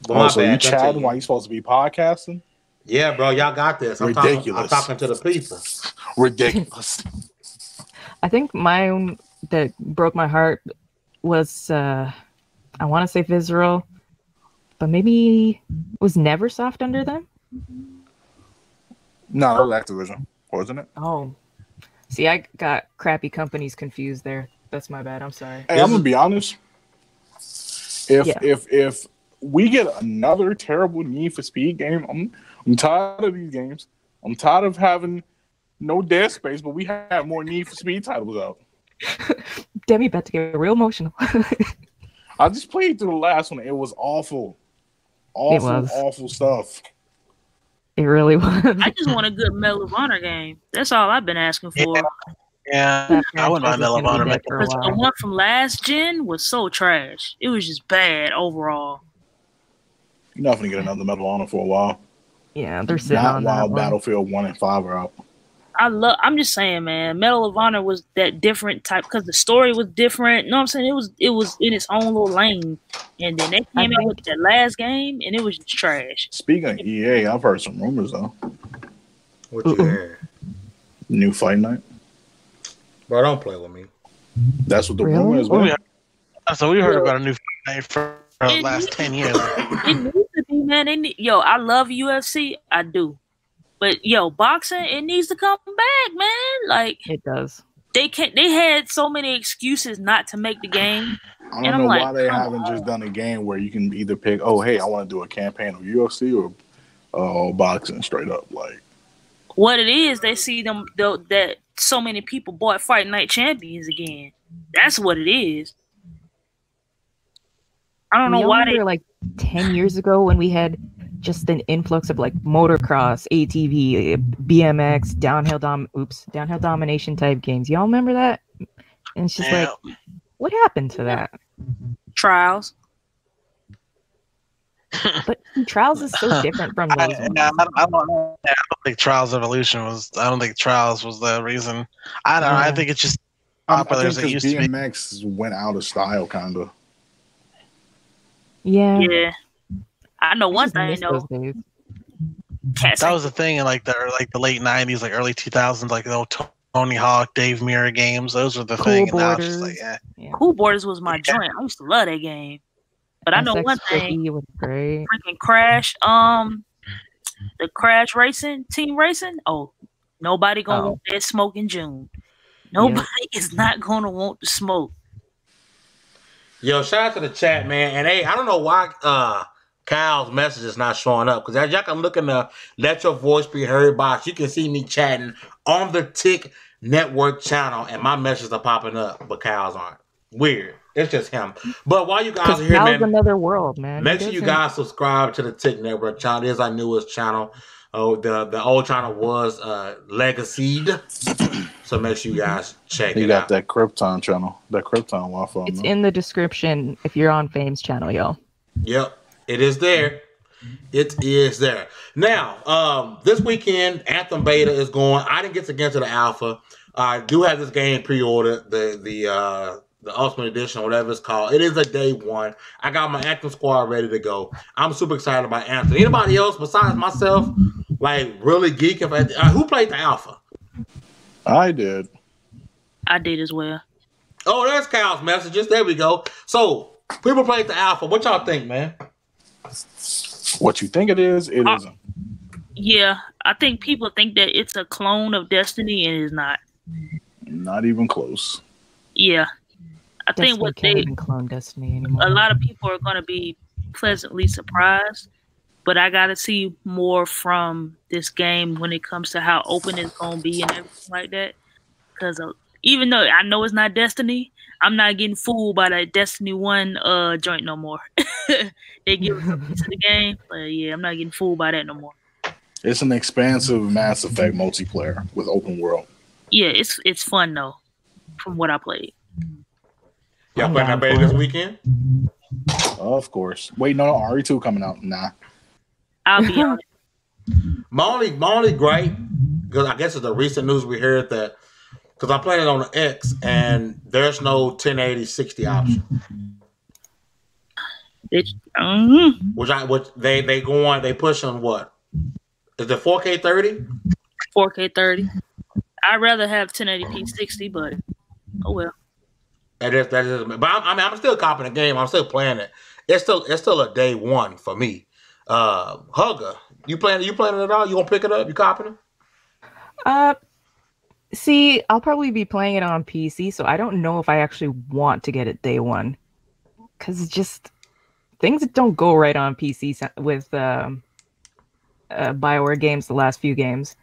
But so you chatting while you're supposed to be podcasting? Yeah, bro, y'all got this. I'm talking to the people. Ridiculous. I think mine that broke my heart was, I want to say Visceral, but maybe was Neversoft under them? No, it was Activision, wasn't it? Oh. See, I got crappy companies confused there. That's my bad. I'm sorry. Hey, I'm going to be honest. If we get another terrible Need for Speed game, I'm tired of these games. I'm tired of having no Dead Space, but we have more Need for Speed titles out. Demi about to get real emotional. I just played through the last one. It was awful. Awful stuff. It really was. I just want a good Medal of Honor game. That's all I've been asking for. Yeah, I wouldn't mind Medal of Honor. Because the one from last gen was so trash. It was just bad overall. You're not going to get another Medal of Honor for a while. Yeah, they're sitting on that while one. Battlefield 1 and 5 are out. I'm just saying, man, Medal of Honor was that different type because the story was different. You know what I'm saying? It was in its own little lane. And then they came out with that last game and it was just trash. Speaking of EA, I've heard some rumors though. What you heard? New Fight Night. Bro, don't play with me. That's what the rumor is. So we heard about a new Fight Night for the last 10 years. It needs to be, man. Yo, I love UFC. I do. But yo, boxing, it needs to come back, man. Like it does. They had so many excuses not to make the game. I don't know why they haven't just done a game where you can either pick, oh hey, I want to do a campaign of UFC or boxing straight up. Like what it is, they see that so many people bought Fight Night Champions again. That's what it is. I don't know why they like 10 years ago when we had just an influx of like motocross, ATV, BMX, downhill domination type games. Y'all remember that? And it's just like, what happened to that? Trials. But Trials is so different from those ones. I don't think Trials Evolution was. I don't think Trials was the reason. I don't know. I think it's just popular as it used to be. BMX went out of style, kind of. Yeah. Yeah. I know one thing though. That was the thing in like the late '90s, like early 2000s, like the old Tony Hawk, Dave Mirra games. Those were the thing. And now it's just like, Cool Borders was my joint. I used to love that game. But I know one thing. Was great. Freaking Crash, the Crash Racing, Team Racing. Oh, nobody gonna want that smoke in June. Nobody is not gonna want the smoke. Yo, shout out to the chat, man. And hey, I don't know why Kyle's message is not showing up. Because as y'all can look in the Let Your Voice Be Heard box, you can see me chatting on the TiC Network channel, and my messages are popping up, but Kyle's aren't. Weird. It's just him. But while you guys are here, man, another world, man. Make sure you guys subscribe to the TiC Network channel. It is our newest channel. Oh, the old channel was Legacied. So make sure you guys check it out. You got that Krypton channel. That Krypton Wi-Fi. It's in the description if you're on Fame's channel, y'all. Yep. It is there. It is there. Now, this weekend, Anthem Beta is going. I didn't get to get to the alpha. I do have this game pre-ordered, the Ultimate Edition, whatever it's called. It is a day one. I got my Anthem squad ready to go. I'm super excited about Anthem. Anybody else besides myself, like really geeking? Who played the alpha? I did. I did as well. Oh, there's Kyle's messages. There we go. So, people played the alpha. What y'all think, man? What you think it is, it isn't. Yeah, I think people think that it's a clone of Destiny, and it's not. Not even close. Yeah, I Destiny think what can't even clone Destiny anymore. A lot of people are going to be pleasantly surprised, but I got to see more from this game when it comes to how open it's going to be and everything like that. Because even though I know it's not Destiny, I'm not getting fooled by that Destiny 1 joint no more. they give us a piece of the game. But yeah, I'm not getting fooled by that no more. It's an expansive Mass Effect multiplayer with open world. Yeah, it's fun though, from what I played. Y'all playing that beta this weekend? Of course. Wait, no, RE2 coming out. Nah. I'll be honest. My only gripe, because I guess it's the recent news we heard that, because I'm playing it on the X and there's no 1080 60 option. Which they pushing what? Is it 4K 30? 4K 30. I'd rather have 1080p 60, but oh well. That is, but I'm still copying the game. I'm still playing it. It's still a day one for me. Hugger, you playing it at all? You gonna pick it up? You copying it? See, I'll probably be playing it on PC, so I don't know if I actually want to get it day one, because it's just things that don't go right on PC with BioWare games. The last few games,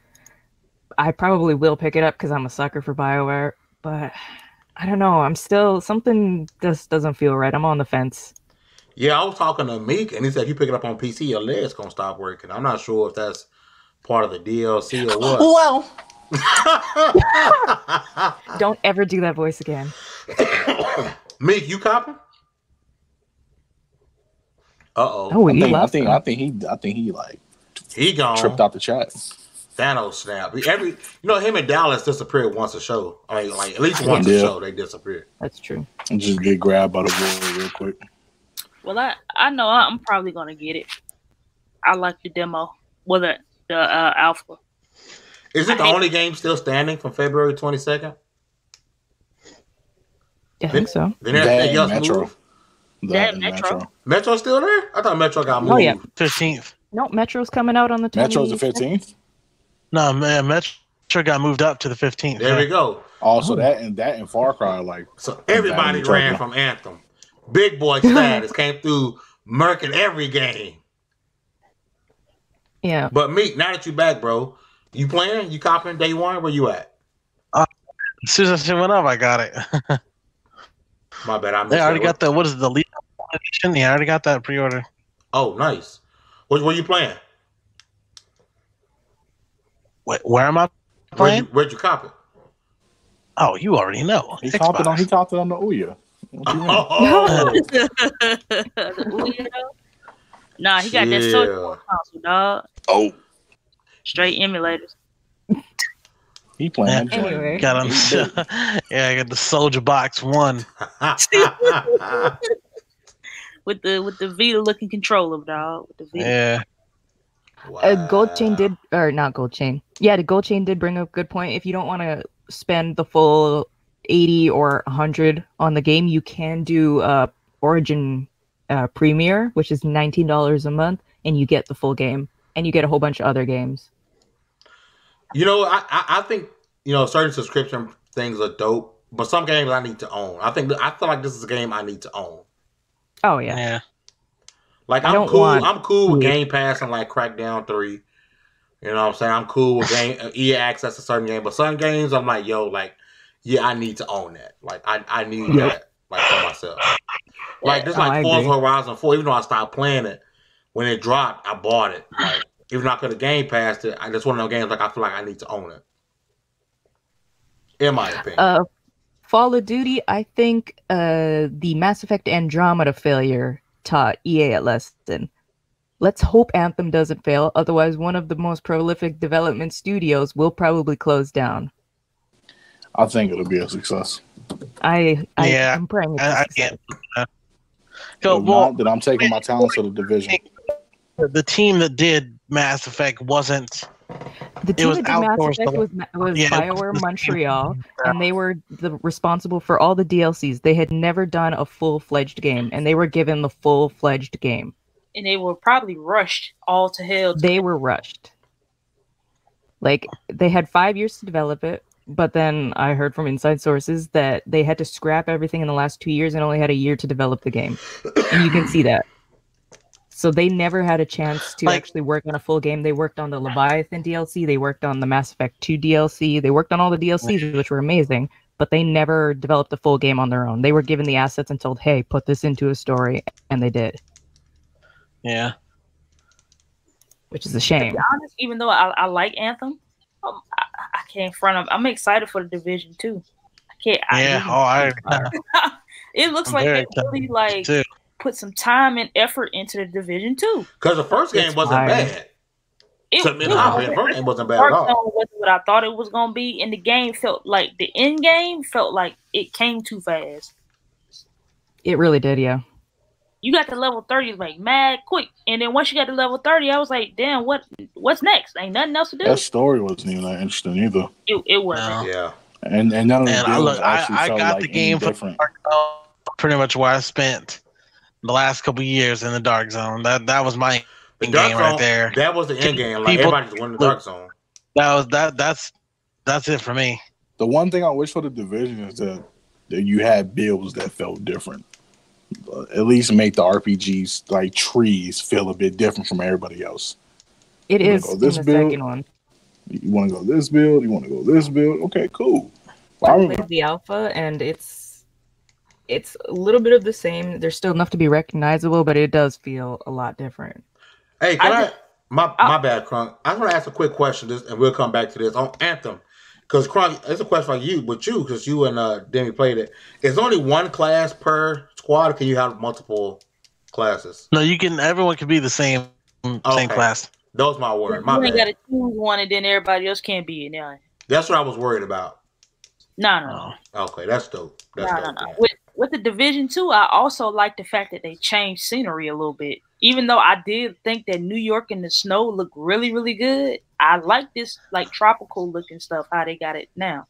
I probably will pick it up because I'm a sucker for BioWare, but I don't know. I'm still, something just doesn't feel right. I'm on the fence. Yeah, I was talking to Meek, and he said if you pick it up on PC, your leg's gonna stop working. I'm not sure if that's part of the DLC or what. Well, don't ever do that voice again. Meek, you copying? Oh, I think he like he gone, tripped out the chat. Thanos snap. Him and Dallas disappeared once a show. I mean, like at least once a show they disappeared. That's true. And just get grabbed by the bull real quick. Well, I know I'm probably gonna get it. I like the demo. Well, the alpha. Is it the only game still standing from February 22nd? I think so. Then everything else Metro. moved? Metro. Metro's still there? I thought Metro got moved. Oh yeah, 15th. No, Metro's coming out on the 20th. Metro's the 15th. No, man, Metro got moved up to the 15th. There we go. Also, that and Far Cry, like so everybody ran from Anthem. Big boy status came through, murking every game. Yeah. But Meek, now that you back, bro, you playing? You copying day one? Where you at? As soon as I went up, I got it. My bad. I missed They already that. got the, what is it, the lead edition? Yeah, I already got that pre-order. Oh, nice. Where you playing? Wait, where am I playing? Where'd you copy? Oh, you already know. He copped it on the Ouya. Oh, Nah, he got that social console, dog. Oh, Straight emulators. he playing. Anyway. Got him. Yeah, I got the Soldier Box 1. with the Vita looking controller, dog. With the Vita. Yeah. wow. Gold Chain did, or not Gold Chain. Yeah, the Gold Chain did bring up a good point. If you don't want to spend the full 80 or 100 on the game, you can do Origin Premier, which is $19 a month, and you get the full game, and you get a whole bunch of other games. I think certain subscription things are dope, but some games I need to own. I feel like this is a game I need to own. Oh yeah. Yeah. Like I'm cool with Game Pass and like Crackdown 3. You know what I'm saying? I'm cool with EA access to certain games, but some games I'm like, I need to own that. Like I need that like for myself. Like just like Forza Horizon 4, even though I stopped playing it when it dropped, I bought it. Like even though I could have Game Passed it, just one of those games like I feel like I need to own it. In my opinion. Fall of Duty, I think the Mass Effect Andromeda failure taught EA a lesson. Let's hope Anthem doesn't fail, otherwise one of the most prolific development studios will probably close down. I think it'll be a success. I'm praying it's a success. That I'm taking my talents to the Division. The team that did Mass Effect wasn't. The team that did Mass Effect was BioWare Montreal, and they were responsible for all the DLCs. They had never done a full-fledged game, and they were given the full-fledged game. And they were probably rushed all to hell. They were rushed. Like, they had 5 years to develop it, but then I heard from inside sources that they had to scrap everything in the last 2 years and only had a year to develop the game. And you can see that. So they never had a chance to actually work on a full game. They worked on the Leviathan DLC. They worked on the Mass Effect 2 DLC. They worked on all the DLCs, which were amazing, but they never developed a full game on their own. They were given the assets and told, hey, put this into a story, and they did. Yeah. which is a To shame. be honest, even though I like Anthem, I can't front of. I'm excited for the Division 2. I can't. It looks I'm like very they really like too. put some time and effort into the Division 2. Because the first game It's wasn't fire. bad. To me, the first game wasn't bad Dark at all. Zone wasn't what I thought it was gonna be, and the game felt like the end game felt like it came too fast. It really did, yeah. You got to level 30 like mad quick, and then once you got to level 30, I was like, damn, what's next? Ain't nothing else to do. That story wasn't even that interesting either. It wasn't. No. Yeah. And none of the And builds actually I felt got like the game any different. pretty much where I spent the last couple years in the Dark Zone. That was my The end Dark game Zone, right there. that was the end game. Like People- everybody just went in the Dark Zone. That's it for me. The one thing I wish for the Division is that you had builds that felt different. At least make the RPGs like trees feel a bit different from everybody else. It You wanna is go in this the build? second one. You want to go this build? You want to go this build? Okay, cool. I played the alpha, and it's a little bit of the same. There's still enough to be recognizable, but it does feel a lot different. Hey, my bad, Crunk. I want to ask a quick question, and we'll come back to this on Anthem. Because Crunk, it's a question for you, because you and Demi played it. Is only one class per squad, or can you have multiple classes? No, everyone can be the same class. That was my word. My You ain't bad. got to choose one, and then everybody else can't be in there. That's what I was worried about. No. Okay, that's dope. That's dope. No. With the Division 2, I also like the fact that they changed scenery a little bit. Even though I did think that New York in the snow looked really, really good, I like this like tropical looking stuff, how they got it now.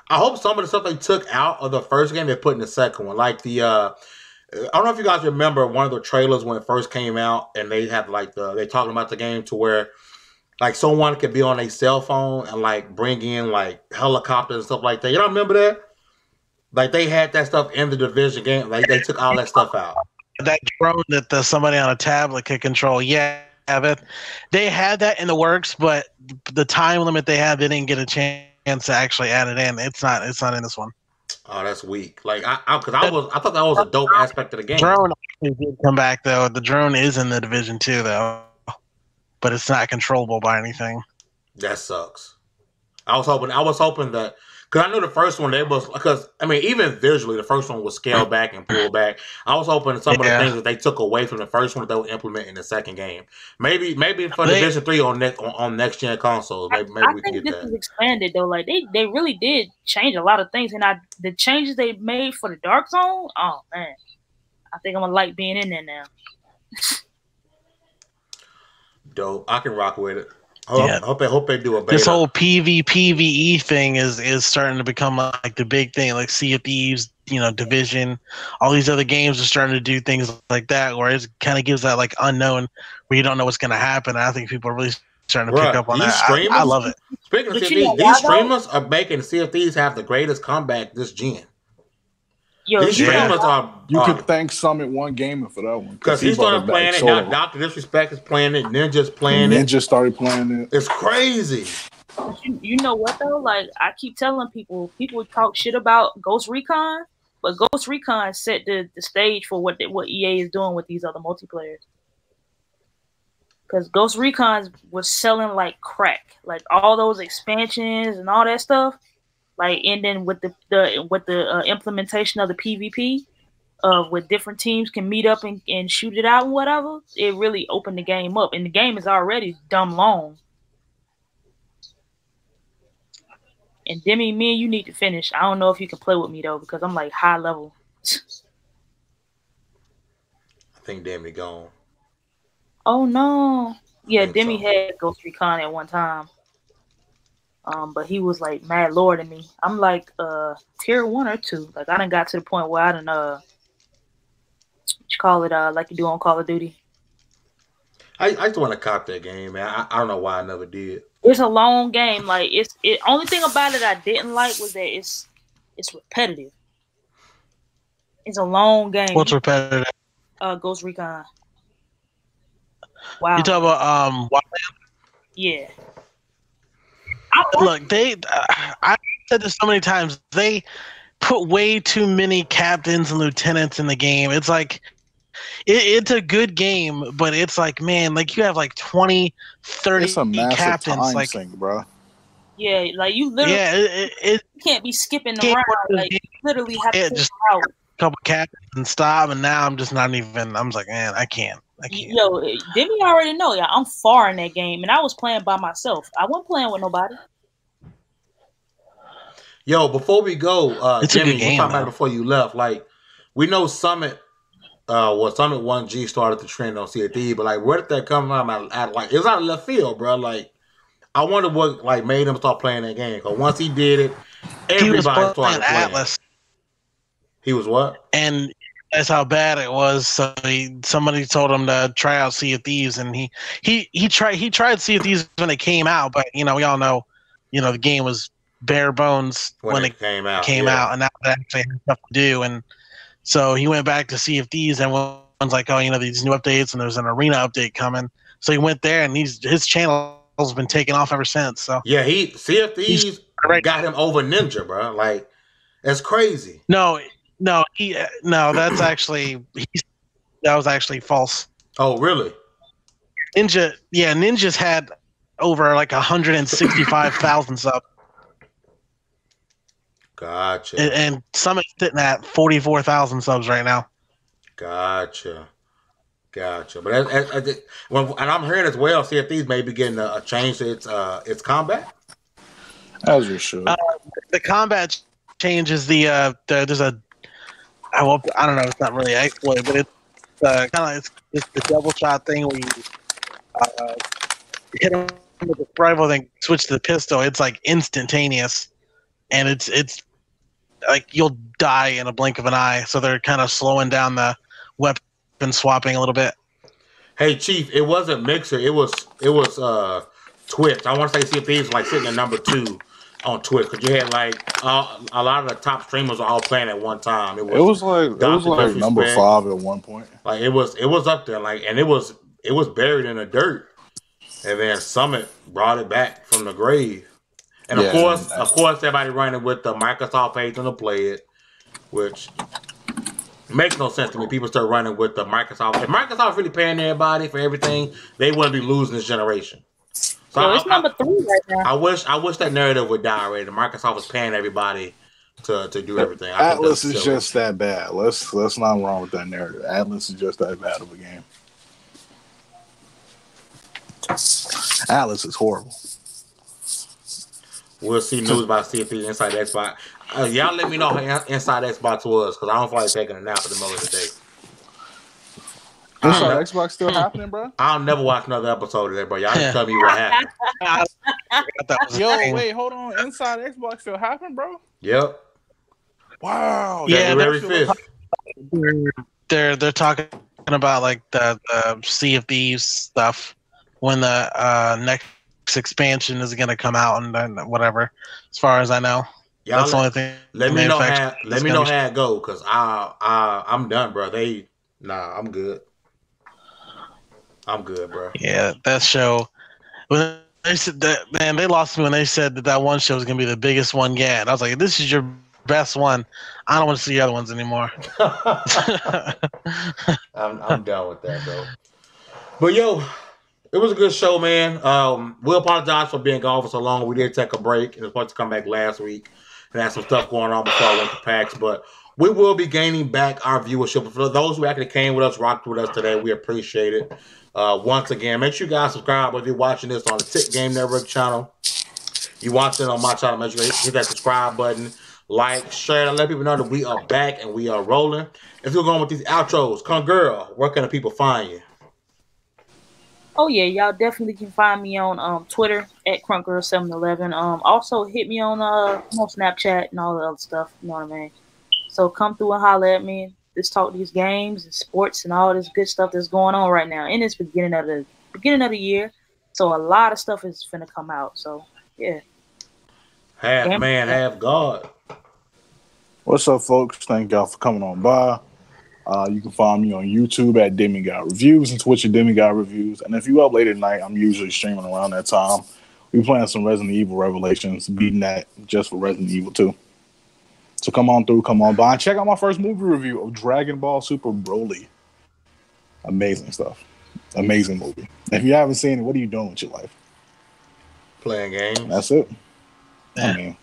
I hope some of the stuff they took out of the first game they put in the second one. Like I don't know if you guys remember one of the trailers when it first came out, and they had they talking about the game to where like someone could be on a cell phone and like bring in like helicopters and stuff like that. You don't remember that? Like they had that stuff in the Division game. Like they took all that stuff out. That drone that somebody on a tablet could control. Yeah, they had that in the works, but the time limit they had, they didn't get a chance to actually add it in. It's not in this one. Oh, that's weak. Like I thought that was a dope aspect of the game. Drone actually did come back though. The drone is in the Division 2 though, but it's not controllable by anything. That sucks. I was hoping that, because I knew the first one even visually the first one was scaled back and pulled back. I was hoping some of the things that they took away from the first one that they would implement in the second game. Maybe for Division 3 on next gen consoles. Maybe we can get that. I think this is expanded though. Like they really did change a lot of things, and the changes they made for the Dark Zone. Oh man, I think I'm gonna like being in there now. Dope. I can rock with it. I hope they do a beta. This whole PvE thing is starting to become like the big thing, like Sea of Thieves, Division, all these other games are starting to do things like that, where it kind of gives that like unknown where you don't know what's going to happen. And I think people are really starting to pick up on that. I love it. Speaking of Sea of Thieves, these streamers are making Sea of Thieves have the greatest comeback this gen. These streamers are. You can thank Summit One Gaming for that one, because he started playing it. Now Dr. Disrespect is playing it. Ninja's playing it. Ninja started playing it. It's crazy. You know what though? Like I keep telling people talk shit about Ghost Recon, but Ghost Recon set the stage for what EA is doing with these other multiplayers. Because Ghost Recon was selling like crack, like all those expansions and all that stuff. Like, and then with the implementation of the PvP, with different teams can meet up and shoot it out and whatever, it really opened the game up. And the game is already dumb long. And Demi, me and you need to finish. I don't know if you can play with me though, because I'm like high level. I think Demi gone. Oh no! Yeah, Demi had Ghost Recon at one time. But he was like mad lower than me. I'm like tier 1 or 2. Like I done got to the point where I done what you call it, like you do on Call of Duty. I just want to cop that game, man. I don't know why I never did. It's a long game. Like only thing about it I didn't like was that it's repetitive. It's a long game. What's repetitive? Ghost Recon. Wow. You talking about Wildlands? Yeah. Look, I've said this so many times. They put way too many captains and lieutenants in the game. It's like it's a good game, but it's like, man, like you have like 20, 30 It's a massive captains, time like sink, bro. Yeah, like you literally you can't be skipping around. Like you literally have to just out a couple captains and stop. And now I'm just not even. I'm like, man, I can't. Yo, Demi already know. Yeah, I'm far in that game, and I was playing by myself. I wasn't playing with nobody. Yo, before we go, it's Jimmy, a good game, we're talking about it before you left. Like, we know Summit, Summit 1G started the trend on CFD, but like, where did that come from? Like, it was out of left field, bro. Like, I wonder what like made him start playing that game. Because once he did it, everybody started playing Atlas. He was what? And that's how bad it was. So somebody told him to try out Sea of Thieves, and he tried Sea of Thieves when it came out, but we all know, the game was bare bones when it came out, and now it actually had stuff to do. And so he went back to Sea of Thieves, and one's like, oh, these new updates, and there's an arena update coming. So he went there, and his channel's been taken off ever since. So yeah, Sea of Thieves got him over Ninja, bro. Like, that's crazy. No, that's actually that was actually false. Oh, really? Ninja's had over like 165,000 subs. Gotcha. And Summit's sitting at 44,000 subs right now. Gotcha. But and I'm hearing as well, Sea of Thieves may be getting a change to its combat. As you should. The combat changes there's a I don't know, it's not really an exploit, but it's kind of it's the double shot thing where you hit them with the rifle, then switch to the pistol. It's like instantaneous, and it's like you'll die in a blink of an eye. So they're kind of slowing down the weapon swapping a little bit. Hey Chief, it wasn't Mixer, it was Twitch. I want to say Sea of Thieves was like sitting at number 2 on Twitch, because you had like a lot of the top streamers were all playing at one time. It was like number 5 at one point. Like it was up there, like, and it was buried in the dirt, and then Summit brought it back from the grave. And of course, everybody running with the Microsoft page on the Play It, which makes no sense to me. People start running with the Microsoft. If Microsoft's really paying everybody for everything, they wouldn't be losing this generation. So it's number 3 right now. I wish that narrative would die already. Microsoft was paying everybody to do everything. Atlas is just that bad. Let's not wrong with that narrative. Atlas is just that bad of a game. Atlas is horrible. We'll see news about CFP Inside Xbox. Y'all let me know how Inside Xbox was, because I don't feel like taking a nap in the middle of the day. Inside Xbox still happening, bro? I'll never watch another episode of that, bro. Y'all just tell me what happened. Yo, wait, hold on. Inside Xbox still happening, bro? Yep. Wow. Yeah, January 5th. They're talking about like the Sea of Thieves stuff when the next expansion is going to come out and whatever. As far as I know, that's the only thing. Let me know how it go, because I'm done, bro. I'm good. I'm good, bro. Yeah, that show. When they said that, man, they lost me when they said that one show was gonna be the biggest one yet. And I was like, "This is your best one. I don't want to see the other ones anymore." I'm done with that, bro. But yo, it was a good show, man. We apologize for being gone for so long. We did take a break. It was supposed to come back last week and had some stuff going on before I went to PAX, but we will be gaining back our viewership. For those who actually came with us, rocked with us today, we appreciate it. Once again, make sure you guys subscribe if you're watching this on the TiC Network channel. You watching it on my channel, make sure you hit that subscribe button, like, share, and let people know that we are back and we are rolling. Let's go on with these outros. Crunk Girl, where can the people find you? Oh yeah, y'all definitely can find me on Twitter at Crunk Girl 711. Also hit me on Snapchat and all the other stuff. You know what I mean? So come through and holler at me. Let's talk these games and sports and all this good stuff that's going on right now. And it's beginning of the year, so a lot of stuff is finna come out. So yeah. Half man, half God. What's up, folks? Thank y'all for coming on by. You can find me on YouTube at Demi God Reviews and Twitch at Demi God Reviews. And if you up late at night, I'm usually streaming around that time. We playing some Resident Evil Revelations, beating that just for Resident Evil 2. So come on through, come on by, and check out my first movie review of Dragon Ball Super Broly. Amazing stuff. Amazing movie. If you haven't seen it, what are you doing with your life? Playing games. That's it. I mean,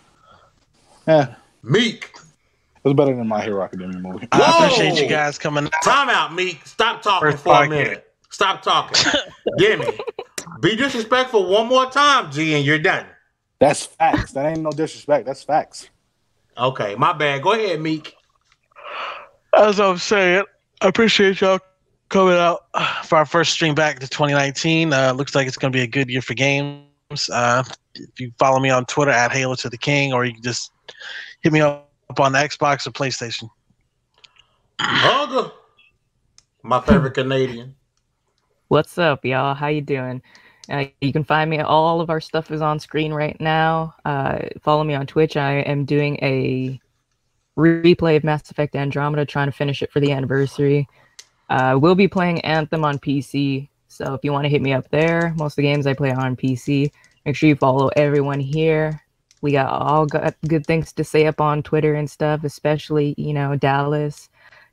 yeah. Meek. It was better than My Hero Academia movie. I appreciate you guys coming out. Time out, Meek. Stop talking First for a podcast. minute. Stop talking. Gimme. Be disrespectful one more time, G, and you're done. That's facts. That ain't no disrespect. That's facts. Okay, my bad. Go ahead, Meek. As I'm saying, I appreciate y'all coming out for our first stream back to 2019. Looks like it's going to be a good year for games. If you follow me on Twitter at Halo to the King, or you can just hit me up on the Xbox or PlayStation. Hugger. My favorite Canadian. What's up, y'all? How you doing? You can find me. All of our stuff is on screen right now. Follow me on Twitch. I am doing a replay of Mass Effect Andromeda, trying to finish it for the anniversary. We'll be playing Anthem on PC, so if you want to hit me up there, most of the games I play are on PC. Make sure you follow everyone here. We got good things to say up on Twitter and stuff, especially, Dallas,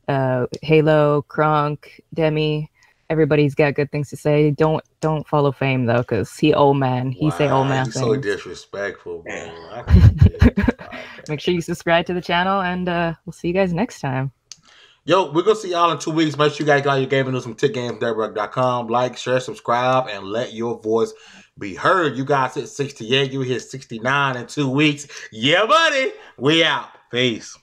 Halo, Crunk, Demi. Everybody's got good things to say. Don't follow Fame though, cause he old man. He say old man He's things. so disrespectful, bro. I can't do it. Make sure you subscribe to the channel, and we'll see you guys next time. Yo, we're gonna see y'all in 2 weeks. Make sure you guys got your gaming news from TiCGamesNetwork.com. Like, share, subscribe, and let your voice be heard. You guys hit 68. You hit 69 in 2 weeks. Yeah, buddy. We out. Peace.